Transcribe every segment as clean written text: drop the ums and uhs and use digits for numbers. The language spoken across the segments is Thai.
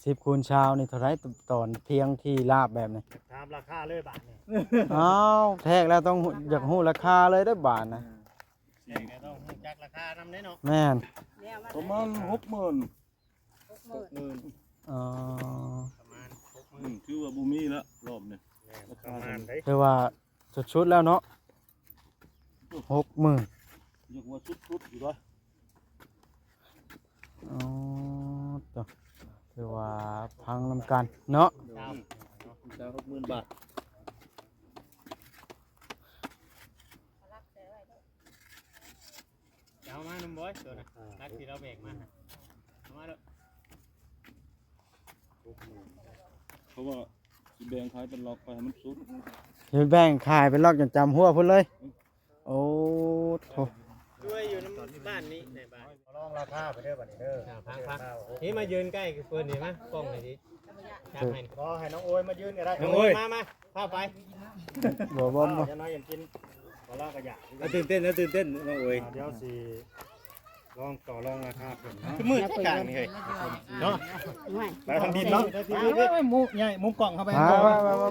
10 คูณชาวนี่เท่าไรตอนเพียงที่ลาบแบบนี้ถามราคาเลยบาทนี่ อ้าวแทกแล้วต้องอยากฮู้ราคาเลยได้อบาทนะ เสียงเนี่ยต้องรู้จักราคานำได้เนาะ แม่น ประมาณ60,000 อ๋อ ประมาณ คือว่าบ่มีละรอบนี้ ประมาณได้ คือว่าชุดๆแล้วเนาะ60,000อยากว่าสุดๆอยู่เด้อ อ๋อต่อคือว่าพังนำกันเนาะ จะ60,000 บาท เอามาน้ำบอยตัวน่ะนักที่เราแบกมาเอามาเด้อ เพราะว่าสิแบ่งขายเป็นล็อกไปให้มันสุด เดี๋ยวแบ่งขายเป็นล็อกจนจำหัวพุ่นเลย โอ้โถ ด้วยอยู่น้ำบ้านนี้ในบ้านลองราคาไปเด้อบัดนี้เด้อพังๆนี่มายืนใกล้กับเพิ่นนี่มั้ยกล้องหน่อยดิจับให้รอให้น้องโอยมายืนก็ได้น้องโอยมาพาไป บ่บ่บ่ จะน้อยยังกินขอลองกระยะ ตื่นเต้นน้องเอ๋ย เดี๋ยวสิลองต่อรองราคาเพิ่นเนาะมืดกลางนี่เฮ้ยเนาะไปทางดินเนาะมุกใหญ่มุกกล่องเข้าไป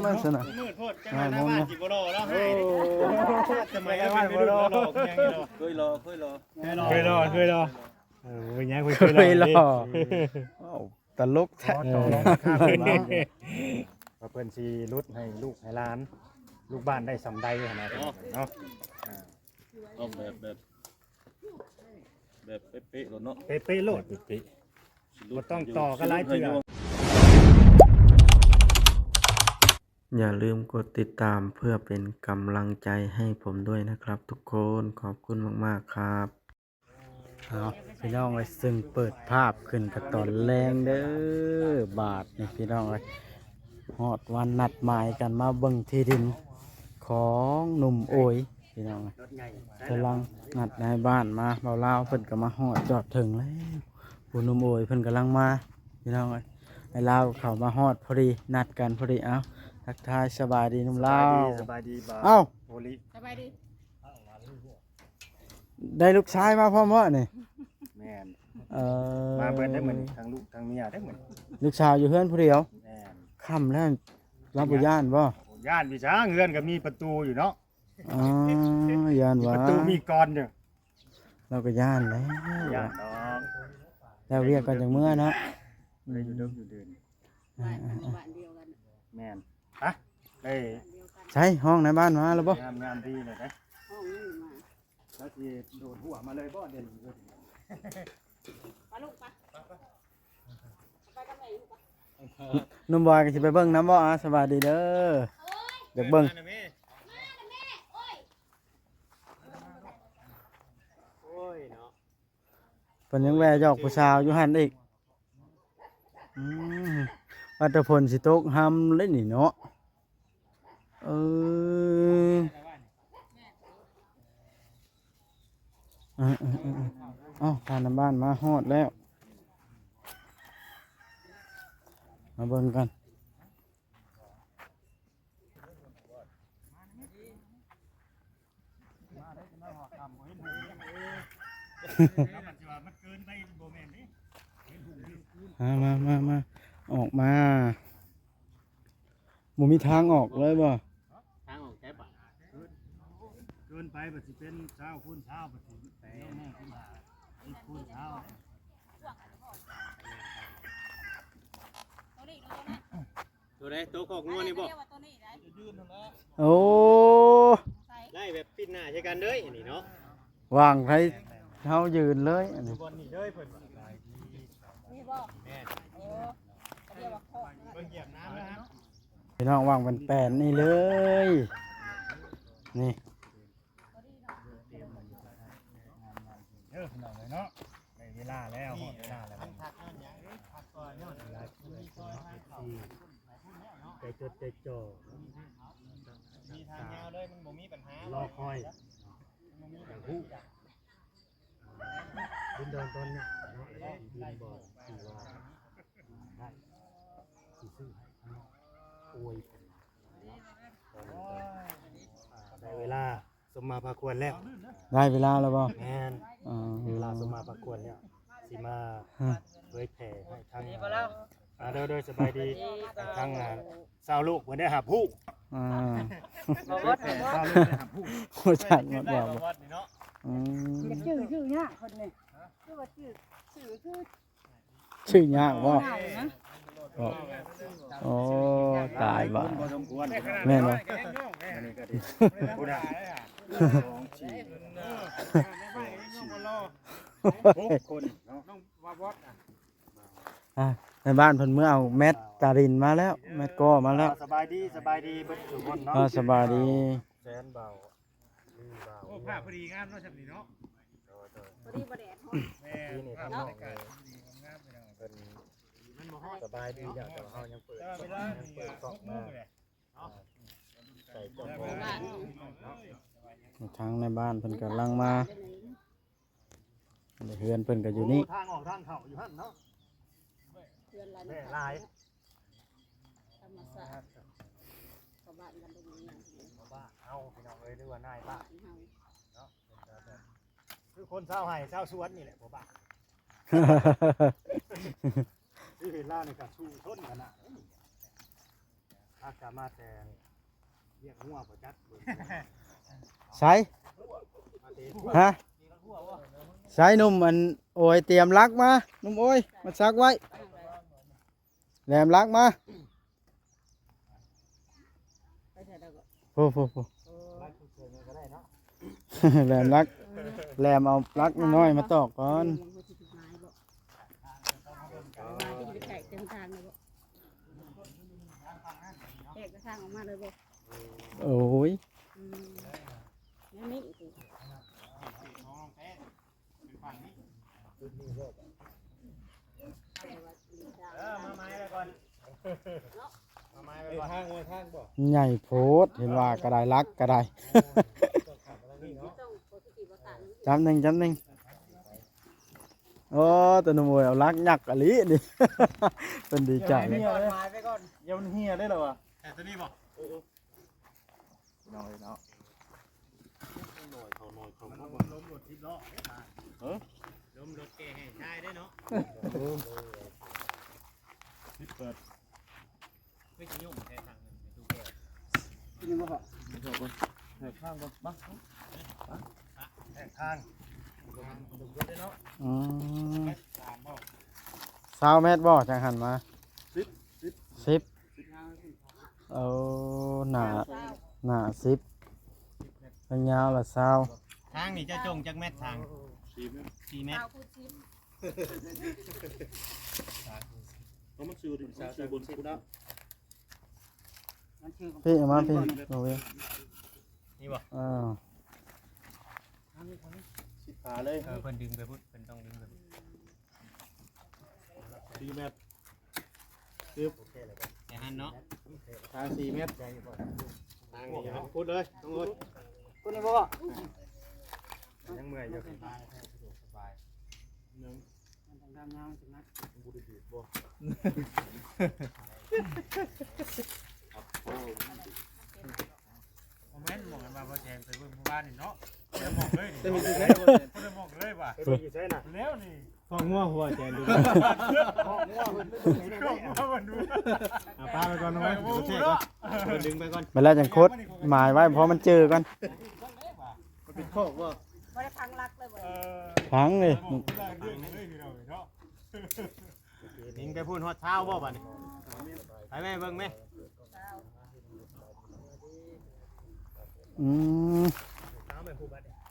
มาสนะ มืดโพดจังหวะหน้าบ้านจิโบโลแล้วให้ทำไมแล้วไม่รู้หลอกยังไงเนาะ เคยรอ เคยรอเป็นยัง เคยหล่ออ้าวตลกแท้ ต่อรองราคาเพิ่นเนาะว่าเพิ่นสิลดให้ลูกให้หลาน ลูกบ้านได้สำใดขนาดนี้เนาะ เอาแบบเป๊ะๆแล้วเนาะ เป๊ะๆโลดบ่ต้องต่อกันหลายเทื่อ อย่าลืมกดติดตามเพื่อเป็นกำลังใจให้ผมด้วยนะครับทุกคนขอบคุณมากๆครับเอาพี่น้องไว้ซึ่งเปิดภาพขึ้นกับตอนแรงเด้อบาทนี่พี่น้องไว้ฮอดวันนัดหมายกันมาเบิ่งที่ดินของหนุ่มโอยพี่น้องกำลังนัดนายบ้านมาเบาเล่าเพิ่นก็มาฮอดจอดถึงแล้วผู้หนุ่มโอยเพิ่นกำลังมาพี่น้องไอ้ลาวเข้ามาฮอดพอดีนัดกันพอดีเอ้าทักทายสบายดีหนุ่มลาว สบายดีบ่าว เอ้า โอลิ สบายดี ได้ลูกชายมาพร้อมว่านี่ แม่น เออ มาเบิ่นได้เหมือนทั้งลูกทั้งเมียได้เหมือน ลูกชายอยู่เฮือนผู้เดียว แม่น ค่ำแล้วรับบ่ย่านบ่ ย่านพี่ช้างเฮือนก็มีประตูอยู่เนาะ อ๋อย่าน มี ว่า ประตูมีกรอนอยู่ เราก็ย่านแล้ว ย่านดอก แล้วเรียกกันจังเมื่อเนาะ เลยอยู่เดิมอยู่เดิน บ้านเดียวกัน แม่นฮะเอ้ย ใช่ห้องในบ้านมาแล้วบ่ งามดีเลยนะ ห้องนี้มา แล้วสิโดดหัวมาเลยบ่เด่น ไปลูกไปไปกับแม่อยู่ปะ หนุ่มบอยก็สิไปเบิ่งน้ำบ่สวัสดีเด้อเด็กเบิ่ง โอ้ยเนาะ เพิ่นยังแวะยอกผู้สาวอยู่หั่นอีกวัดแตะพลสิตกหำเลยนี่เนาะเออเอ้าผ่านน้ำบ้านมาฮอดแล้ว มาเบิ่งกัน มันเกินไปบ่แม่นดิ มาออกมาบ่มีทางออกเลยบ่ ทางออกแค่บาทเกินไปบัดสิเป็นเช้าคูณเช้าบัดสิแต่แม่คูณคูณเช้า ตัวนี้ตัวนั้น ตัวไหนตัวของงัวนี่บ่ เรียกว่าตัวนี้ได้ โอ้ ใส่ ได้แบบปิดหน้าใช่กันเด้ยอันนี้เนาะ วางให้เฮายืนเลยอันนี้ บอลนี่เด้ยเพิ่น นี่บ่ แม่ โอ้เรียกว่าโคก เพิ่นเหยียบน้ำนะครับ พี่น้องวางเป็นแปลนนี่เลย นี่ เด้อพี่น้องเลยเนาะได้เวลาแล้วฮอดเวลาแล้วพักก่อนเนาะใจจดใจจ่อมีทางยาวเลยมันบ่มีปัญหารอคอยอย่างฮู้ดินดอนตอนนี้เนาะแล้วดินบ่อที่ว่าได้สิซื้อให้อวยได้เวลาสมมาพาควรแล้ว ได้เวลาแล้วบ่ แม่น อ๋อ เวลาสมมาพาควรแล้วสิมาเผยแผ่ให้ทาง เด้อสบายดีทางสาวลูกเพิ่นได้หับผู้ อ่า บ่วัด สาวลูกได้หับผู้ โอ้จักหมดแล้ว วัดนี่เนาะ อืม ชื่อเนี่ยคนนี้ชื่อว่าชื่อคือ ชื่อยากบ่ ง่ายนะ โอ้ตายบ่ พอสมควร แม่นบ่ อันนี้ก็ดีผู้ใดคนเนาะ อ่ะในบ้านเพิ่นเมื่อเอาแมตตารินมาแล้วแมตก็มาแล้ว สบายดีเบิดทุกคนเนาะ อ่าสบายดี แสนเบาเบา โอ้ผ้าพอดีงามเนาะจับนี่เนาะ พอดีบ่แดดฮ้อน แม่ ที่นี่ ผ้า ทำ บร น้อง รยากาศพอดีงามไปหน่อย เป็นสบายดีอย่างแต่ว่าเฮายังเปิด แต่ว่าเวลา ยัง นี่ เปิดกล้อง มื มา อเลย ใส่กล้อง บ้าน ทางในบ้านเพิ่นกำลังมาเฮือนเพิ่นก็อยู่นี่ ทางออกทางเข้าอยู่หั่นเนาะ เพื่อนหลาย แม่ลาย ธรรมศาสตร์กับบ้านกันตรงนี้ บ้าเอาพี่น้องเอ้ยหรือว่านายบ้า เฮา เนาะคือคนเศร้าไห้เศร้าสวนนี่แหละบ่บ้าที่เห็นล่าในกระชูชนขนาดอากามาแต่เรียกหัวบ่จักเบิ่ง ใช้ฮะใช้หนุ่มอันโอ้ยเตรียมลักมาหนุ่มโอ้ยมาซักไว้แหลมลักมา ไปเถอะเด้อก็ โอ้โห รักเฉยๆก็ได้เนาะ แหลมลักแหลมเอาลักน้อยๆมาตอกก่อน ยังบ่สิถูกหมายบ่หมายที่จะไปแขกเต็มทางเลยบ่แขกก็ทางออกมาเลยบ่ โอ้ย นี่สิ มาไม้ไปก่อนมาไม้ไปก่อน ทางไว้ทางบ่ ใหญ่โพดเห็นว่ากระไดลักกระได ต้องปกติบ่ตัน จำหนึ่งโอ้ตัวหนุ่มโอ้ยเอาลักยักษ์อะลิดิ เป็นดีใจ ไม้ไปก่อนเดี๋ยวมันเหี่ยได้หรอวะ แต่ตัวนี้บ่ น้อยเนาะ ล้มรถทิพย์ล้อล้มรถแกให้ชายได้เนาะ 18 ไม่สิยุ่งแท้ทางนั้นไปตู้แก้ว แหกข้างก่อนมา แทงทาง อืม20 เมตรบ่จังหันมา10เอาหน้า10เป็นยาวละ20 ทางนี่จะจงจักแมททาง 4 เมตร 4 เมตร เอาพูดซิ เอามันซื้อดิซื้อบนสุดนะ พี่เอามาพี่โอ้ย นี่บ่ อ้าว สิขาเลย เพิ่นดึงไปพุ่นเพิ่นต้องดึงไปพุ่น 4 เมตร แต่หันเนาะ ทาง4 เมตร ทางนี่พูดเลยต้องพูด คนนี้บ่ ยังเมื่อยอยู่ คอมเมนต์บอกกันมาบ่แจงไปเบิ่งหมู่บ้านนี่เนาะเดี๋ยวบอกเลยนี่บ่ได้บอกเลยว่ะ เพิ่นอยู่ใช่น่ะ แล้วนี่ ห้องงัวหัวแจนดู เอามาดู ป้าไปก่อนน้องไว้ดูเท่ก่อนเพิ่นดึงไปก่อน เวลาจังโคตรหมายไว้เพราะมันเจอกัน มันเป็นโคกบ่ บ่ได้พังรักเลยบ่ พังเลย บอกเวลาเรื่องเลยพี่น้องเนาะ ดึงไปพูดฮอดเช้าบ่บัดนี้ไปแม่เบิ่งแม่ อืม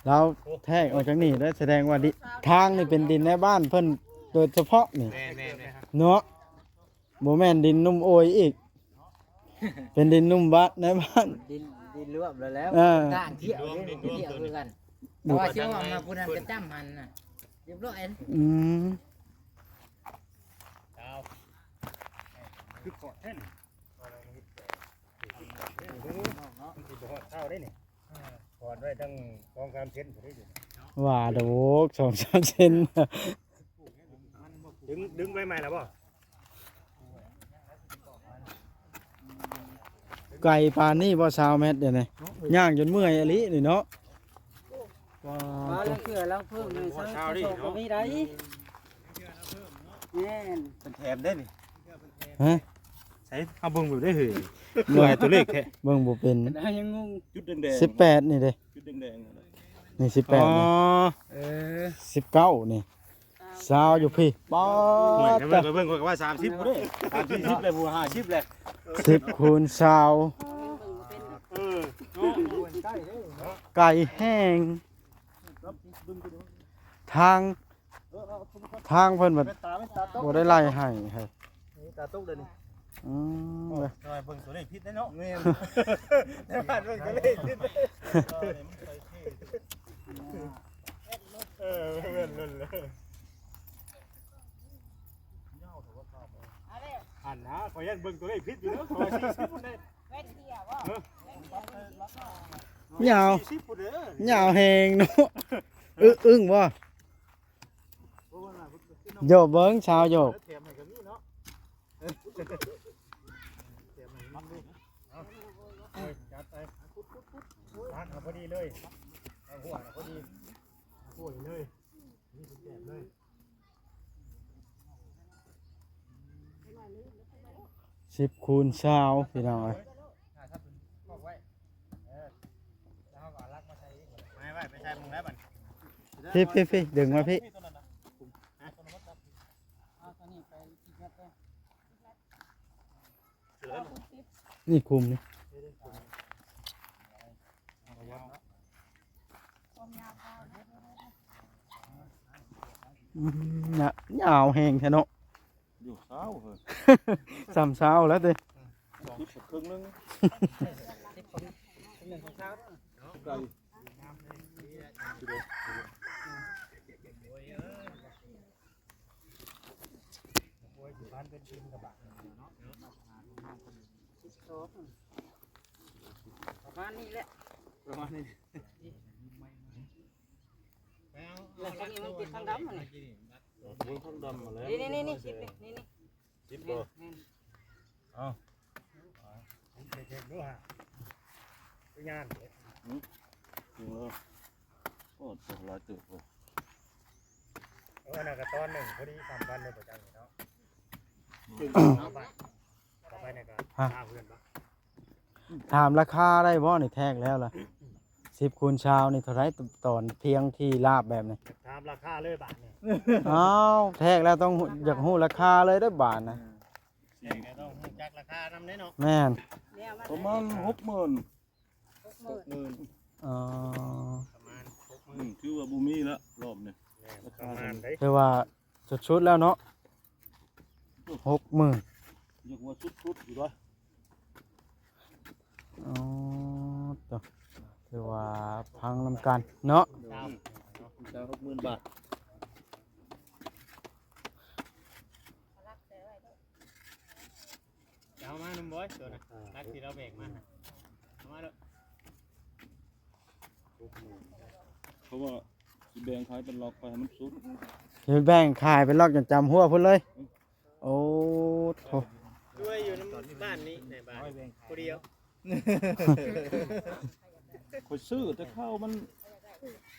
เราแทกออกจากนี่แล้วแสดงว่าดิทางนี่เป็นดินในบ้านเพิ่นโดยเฉพาะนี่ แม่แม่แม่ เนาะโมแมนดินนุ่มโอยอีก เป็นดินนุ่มบ้านในบ้าน ดินรวบแล้ว เออ ต่างเที่ยวเที่ยวคือกันแต่ว่าเชื่อว่ามาพูดนั้นจะจำมันน่ะเรียบร้อย อืม คือขอดแท่นเช้าได้นี่ขอดไว้ตั้ง2-3เซนบ่ได้อยู่ ว่าโดก2-3 เซน ดึงไปใหม่แล้วบ่ ไก่ปานนี่บ่20 เมตรเดี๋ยวนี้ย่างจนเมื่อยอลินี่เนาะว้า มา ว แล้วเกลือแล้วเพิ่มเลยซะก็มีได้แม่น เป็นแถมได้นี่ ฮะ ใช้เอาเบิ่งแบบได้เหยหน่วยตัวเลขแท้ เบิ่งบ่เป็น ยังงง จุดแดงๆ 18นี่เด้ จุดแดงๆนั่นแหละ นี่ อ๋อ 18นี่ 19นี่20อยู่พี่ป๊อ หน่วย ด เบิ่งก็ว่า30บ่ได้30เลยบ่50เลย 10คูณ20 เออ ไก่แห้งทางเพิ่นแบบบ่ได้ไล่ให้ครับ ตาตุกเด้อนี่ อืม หน่วยเบิ่งตัวเลขผิดได้เนาะแม่นแต่บ้านเบิ่งตัวเลขผิดเออเบิ่งเลยอันนะขอยันเบิ่งตัวเลขผิดอยู่เนาะขอ40พุ่นได้ ยาว 40พุ่นเด้อย าวแหงเนาะอึ้งบ่โยบเบิ่งชาวโยบ แถมให้ก็มีเนาะแถมให้มันดูเอาจัดไปร้านเอาพอดีเลยเอาหัวเอาพอดีเอาหัวเลยนี่เป็นแถมเลย 10คูณ20พี่น้องเอ้ย ไม่ไปใช้มึงแล้วบัด พี่ดึงมาพี่นี่คุมนี่เนี่ยยาวแหงแท้เนาะ อยู่เช้าเฮ้ย ซ้ำเช้าแล้วติ 10ครึ่งนึงไก่ ประมาณนี้แหละ ประมาณนี้ แล้วตรงนี้มันติดข้างดำนี่ มึงคนดำมาแล้ว นี่สิบนี่ 10บ่ เด็กๆด้วยฮะไปงาน จริงแล้วโอ้ตัวหลายตึกเลย อันนั้นก็ตอนหนึ่งพอดีทำกันในประจำเนาะเอาไปต่อไปเนี่ยก็พาเพื่อนปะ ถามราคาได้บ่นี่แทกแล้วล่ะ10คูณ20นี่เท่าไหร่ตอนเพียงที่ลาบแบบนี้ ถามราคาเลยบาทเนี่ย อ้าวแทกแล้วต้องอยากฮู้ราคาเลยเด้อบาทนะ แกต้องรู้จักราคานำแน่เนาะ แม่น ประมาณ60,000 อ๋อ ประมาณ60,000 คือว่าบ่มีแล้วรอบนี้ ประมาณได้ คือว่าชุดๆแล้วเนาะ60,000 อยากว่าสุดๆอยู่ด้วย อ๋อตัวคือว่าพังนำกันเนาะ จะ60,000 บาท เอามาหนุ่มบอยตัวน่ะรักที่เราแบกมาเอามาเด้อ เพราะว่าสิแบ่งขายเป็นล็อกไปให้มันสุด สิแบ่งขายเป็นล็อกจนจำหัวพุ่นเลย โอ้โถ ด้วยอยู่ในบ้านนี้ในบ้านผู้เดียว คอยซื้อแต่ข้าวมัน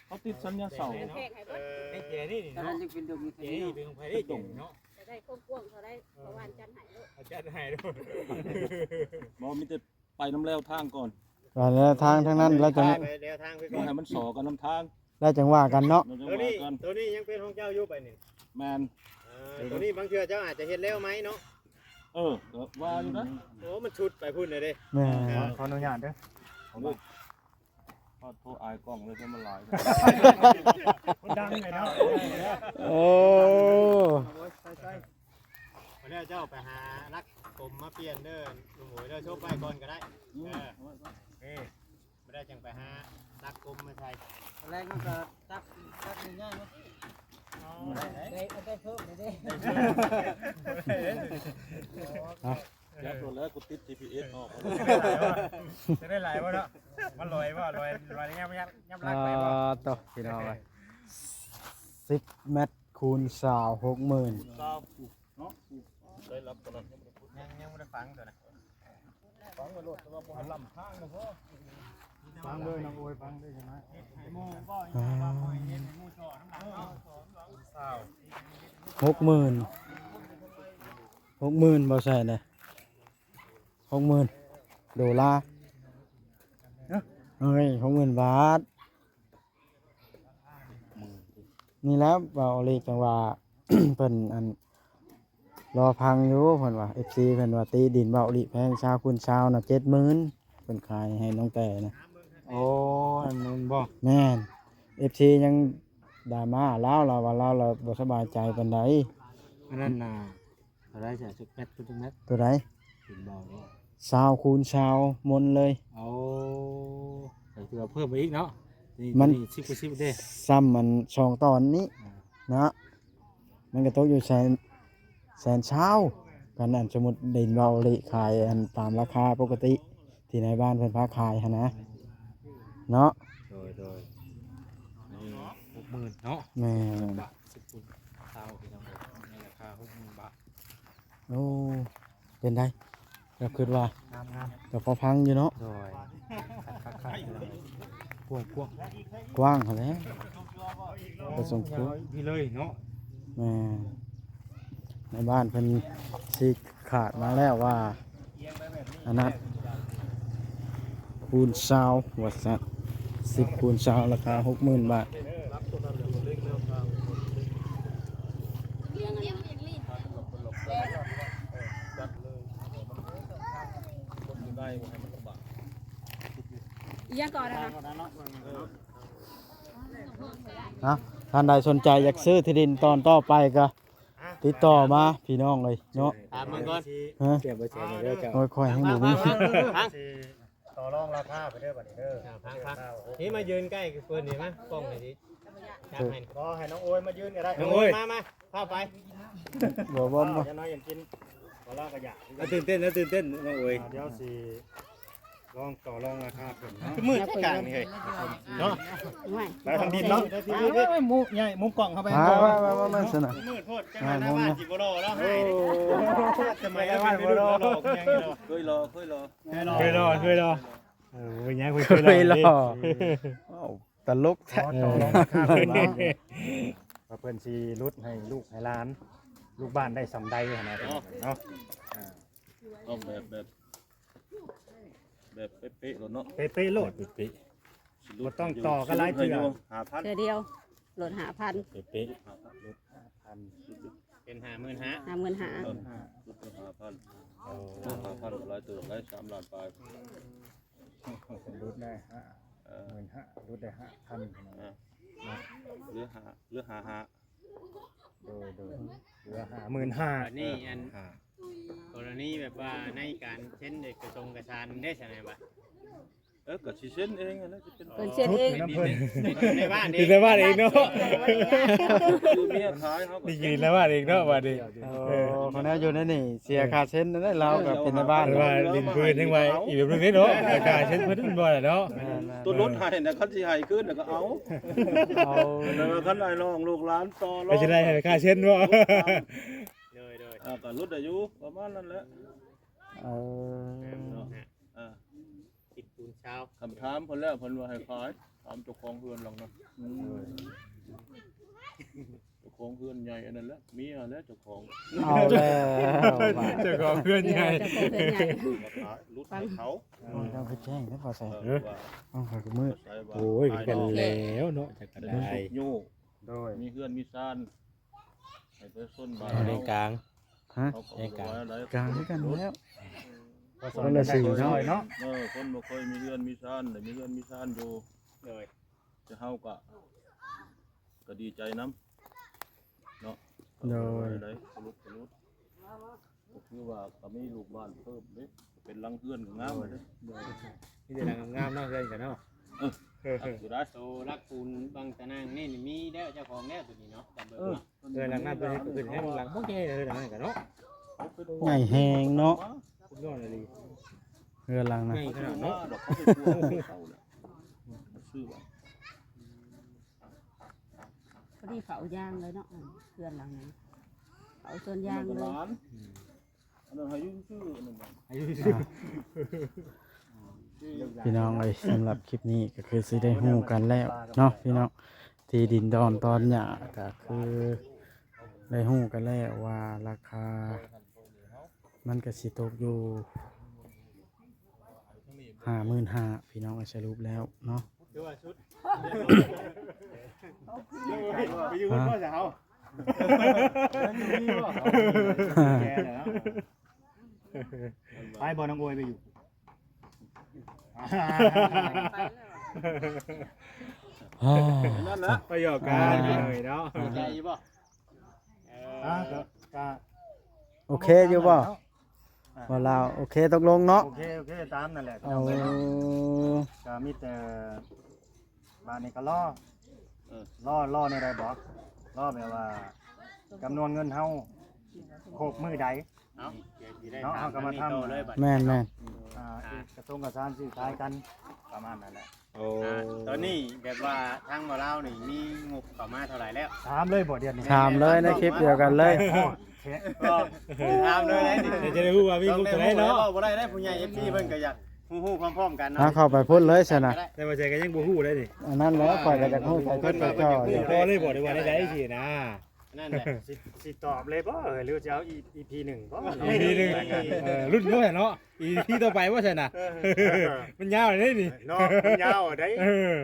เขาติดสัญญาเสา แขกให้เบิด ไอ้เจนี่ ตอนนั้นยังเป็นดง เจนี่เป็นของใครได้เจเนาะ จะได้ควบกวงเขาได้ประวันจันทร์ให้ลูก อาจารย์ให้ด้วย บ่มีแต่ไปน้ำแล้วทางก่อน ก่อนแล้วทางทั้งนั้นแล้วจัง ไปเดี๋ยวทางไป บ่ ก่อน ให้มันสอกันน้ำทาง แล้วจังว่ากันเนาะ เราจะ ตัว ว่า นี้ กัน ตัวนี้ยังเป็นของเจ้าอยู่ไปนี่ แมน ตัวนี้บางเทื่อเจ้าอาจจะเห็นแล้วไหมเนาะ ก็ว่าอยู่นะ โอ้มันชุดไปพุ่นเลยเด้ แม่ ขออนุญาตเด้อ ของลูกพอโทรอายกล้องเลยจะมาหลาย คนดังเลยเนาะ โอ้ วันนี้เจ้าไปหารักผมมาเปลี่ยนเด้อลุงหมวยเด้อโชคไปก่อนก็ได้ไม่ได้จังไปหารักกลมมาใส่ แรกมันก็ตักง่ายๆเนาะได้เพิ่มได้ ยัดรถแล้วกูติด GPS ออก จะได้หลายวะเนาะมันลอยเงี้ยยับรักไปวะ ต่อพี่น้องไป10 เมตรคูณ20 60,000 ได้รับตลอด ยังไม่ได้ฟังตัวนะ ฟังว่ารถแต่ว่าบ่ให้ลำทางนะพ่อ ฟังเลยน้องโอยฟังได้ใช่ไหม 60,000 60,000บ่ใช่นะ60,000 $เฮ้ย60,000 บาทนี่แล้วเบาเลขจังว่า เพิ่นอันรอพังอยู่เพิ่นว่า FC เพิ่นว่าตีดินเบาลิแพงชาวคุณชาวน่ะ70,000เพิ่นขายให้น้องแต่นะ โอ้อันนั้นบ่ แม่น FC ยังดราม่าเราว่าเราบ่สบายใจปานใด อันนั้นน่ะอะไรจะชุดแมทชุดแมท ตัวใด ถึงบอกว่า ชาวคูณชาวมนเลย เอาแต่ตัวเพิ่มไปอีกเนาะ มัน 10%เด้ ซ้ำมันช่องตอนนี้นะมันก็ตกอยู่แสนเช้ากันอันสมมุติดินเบาลิขายอันตามราคาปกติที่ในบ้านเพิ่นพาขายหั่นนะเนาะ โดยนี่60,000เนาะ แม่น บาท10คูณ20พี่น้องในราคา60,000 บาท โอ้เป็นได้ก็คิดว่าง าม ก็พอพังอยู่เนาะ โดยคักๆเลยพวง กว้างหั่นแหละก็สมควร พี่เลยเนาะ แม่ในบ้านเพิ่นสิขาดมาแล้วว่าอันนั้นคูณซาวว่าซั่น10คูณซาวราคา 60,000 บาท อีหยังก่อนนะคะ นะท่านใดสนใจอยากซื้อที่ดินตอนต่อไปก็ติดต่อมาพี่น้องเลยเนาะ ถามมึงก่อน ฮะ เก็บไว้ใช้เด้อเจ้า โอ้ยคอยให้หมูมี พัง ต่อรองราคาไปเด้อบัดนี้เด้อ พังนี่มายืนใกล้กับเพื่อนนี่มั้ยกล้องหน่อยดิจับให้ ก็ให้น้องโอยมายืนก็ได้ น้องโอ้ยมาเข้าไป บ่บ่บ่ อย่าน้อยอย่างกินต่อรองกระยะ ตื่นเต้นน้องเอ๋ย เดี๋ยวสิลองต่อรองราคาเพิ่นเนาะ มืดกลางนี่เฮ้ยเนาะ ไม่ ไปทางดินเนาะมุมใหญ่มุมกล่องเข้าไป มาสนะ มืดโพดจังหวะหน้าบ้านจิโบโลแล้วให้ทำไม ไม่ แล้ว ว่า ไม่ บ่ รู้ รอ หลอกยังไงเนาะ เคยรอ เคยรอเป็นยัง เคยรออ้าวตลกแท้ ต่อรองราคาเพิ่นว่าเพิ่นสิลดให้ลูกให้หลาน ลูกบ้านได้สำใดขนาดนั้นเนาะ ต้องแบบเป๊ะๆแล้วเนาะ เป๊ะๆโลดบ่ต้องต่อกันหลายเทื่อ 5,000 เธอเดียวโหลด5,000 เป๊ะ เป็น50,000 55,000 ลด5,000หลายตัวหลาย3ล้านปลาย ลดได้15,000ลดได้5,000 เหลือ5 โดยเหลือ55,000 นี่อันกรณีแบบว่าในการเช่นเด็กกระทรวงกระชานได้ใช่ไหมบ้าง ก็สิเซ็นเองนะจะเป็น เพิ่นเช็ดเอง ในบ้านเอง ในบ้านเองเนาะ คือเมียขายเฮาก็ นี่กินในบ้านเองเนาะบัดนี้ โอ้คนนี้อยู่ในนี่เสียค่าเส้นนั่นได้เรากับเป็นในบ้าน ว่าดินพื้นยังไงอีกแบบนึงเนาะอากาศเช่นพื้นบ่ล่ะเนาะ ตัวรถให้น่ะคันสิให้ขึ้นน่ะก็เอา เอา แต่ว่าคันไอ้น้องลูกหลานต่อร ไม่ใช่ได้ค่าเช่นบ่ เลย ก็ลดได้อยู่ประมาณนั้นแหละ เอา ติดปูนเช้า คำถามเพิ่นแล้วเพิ่นว่าให้ขายถามเจ้าของเฮือนหรอกนะเจ้าของเฮือนใหญ่อันนั้นแหละเมียแล้วเจ้าของ เอาแล้วบาด เจ้าของเพื่อน เดียว ใหญ่ จะเพิ่นใหญ่ มาขายรุดให้เขา ต้องไปแจ้งนะพอใส่ ว่า เอาไปกับมือ ใส่ว่า โอ้ยกันแล้วเนาะจากกันได้ โย โดย มีเฮือนมีซ่านให้ไปส้นบ้าน ในกลาง ฮะ เขาก็บอกว่าอะไร กลางด้วยกันแล้ว คนละสีเนาะเนาะ คนบ่เคยมีเฮือนมีซ่านแต่มีเฮือนมีซ่านอยู่ เลย จะเฮาก็ดีใจนำเนาะ โดย ได้สรุปก็คือว่าก็มีลูกบ้านเพิ่มเด้เป็นหลังเฮือนก็งามเลย นี่แต่งามเนาะเพื่อนกันเนาะ อยู่ได้ โตรักปูนบางตะนางนี่มีแล้วเจ้าของแล้วตัวนี้เนาะจำเบอร์ เพื่อนหลังงามเพื่อนอื่นให้หลังพวกนี้เลยหลังกันเนาะ ใหญ่แหงเนาะ คุณยอดเลย เรือลังนะ ใหญ่ขนาดเนาะ ดอกเขาไปกลัวเขาเนี่ยชื่อว่า พอดีเผายางเลยเนาะเพื่อนหลังนั้นเผาส่วนยางเลย ร้านอันนั้นให้ยุ่งชื่ออันนั้น อายุ พี่น้องเลยสำหรับคลิปนี้ก็คือสิได้ฮู้กันแล้วเนาะพี่น้องที่ดินดอนตอนหยาก็คือได้ฮู้กันแล้วว่าราคา มันก็สิตกอยู่55,000พี่น้องสรุปแล้วเนาะ คือว่าชุด ไปอยู่บนพ่อสาวไปบ่น้องโอยไปอยู่ นั่นแหละประโยชน์กันเลยเนาะใจอยู่บ่ ก็ โอเคอยู่บ่ว่าเราโอเคตกลงเนาะ โอเคตามนั่นแหละ เอา ก็มีแต่บ้านนี้ก็ล่อในใดบอกล่อแบบว่าจำนวนเงินเฮาโคกมือใด เนาะเดี๋ยวสิได้ เนาะ ถาม เอาก็มาทำ เลยบัด แม่น กระทงกระซานซื้อขายกันประมาณนั้นแหละ โอ้ตอนนี้แบบว่าทางบ่เล่านี่มีงบเข้ามาเท่าไหร่แล้ว ถามเลยบ่เดือนนี้ ถามเลยในคลิปเดียวกันเลย ก็ถามเลยนะ เดี๋ยวจะได้รู้ว่ามีงบเท่าไหร่เนาะ บ่ได้ผู้ใหญ่ FC เพิ่นก็อยากฮู้ๆพร้อมๆกัน เอา เนาะ เข้าไปพูดเลยซะนะ แต่ว่าใจก็ยังบ่ฮู้ได้ดิ อันนั้นแล้วข่อยก็จะพูดใส่ชุดไปจ่ออยู่ พอเลยบ่ได้ว่าได้สินะ นั่นแหละ สิตอบเลยบ่หรือจะเอา EP 1บ่ อีกทีหนึงรุ่นเนาะเนาะอีที่ต่อไปว่าใช่น่ะมันยาวเลยนี่ เนาะมันยาวได้ เออ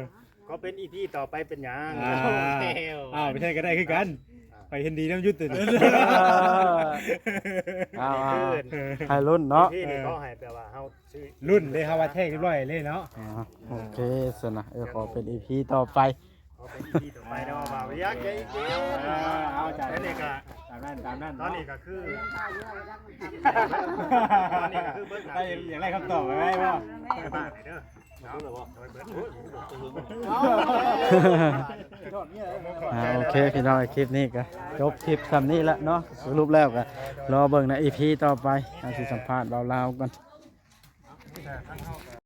ก็เป็น EP ต่อไปเป็นหยัง อ้าวไม่ใช่ก็ได้คือกันไปเห็นดีน้ำยุติ เอาให้รุ่นเนาะ ที่นี่เขาให้แปลว่าเฮาซื้อ รุ่นเลยครับว่าแท้เรียบร้อยเลยเนาะ โอเคสนะขอเป็น EP ต่อไป เขาเป็น EP ต่อไปแล้วว่าบ่อยากจะอีกเอาจากนี้ก็ ตามนั้น ตอนนี้ก็คือ ได้อย่างไรคำตอบไหมว่า บ้านเด้อโอเคพี่น้องคลิปนี้ก็จบคลิปคำนี้แล้วเนาะสรุปแล้วก็รอเบิ่งใน EP ต่อไปอาสิสัมภาษณ์เบาๆกัน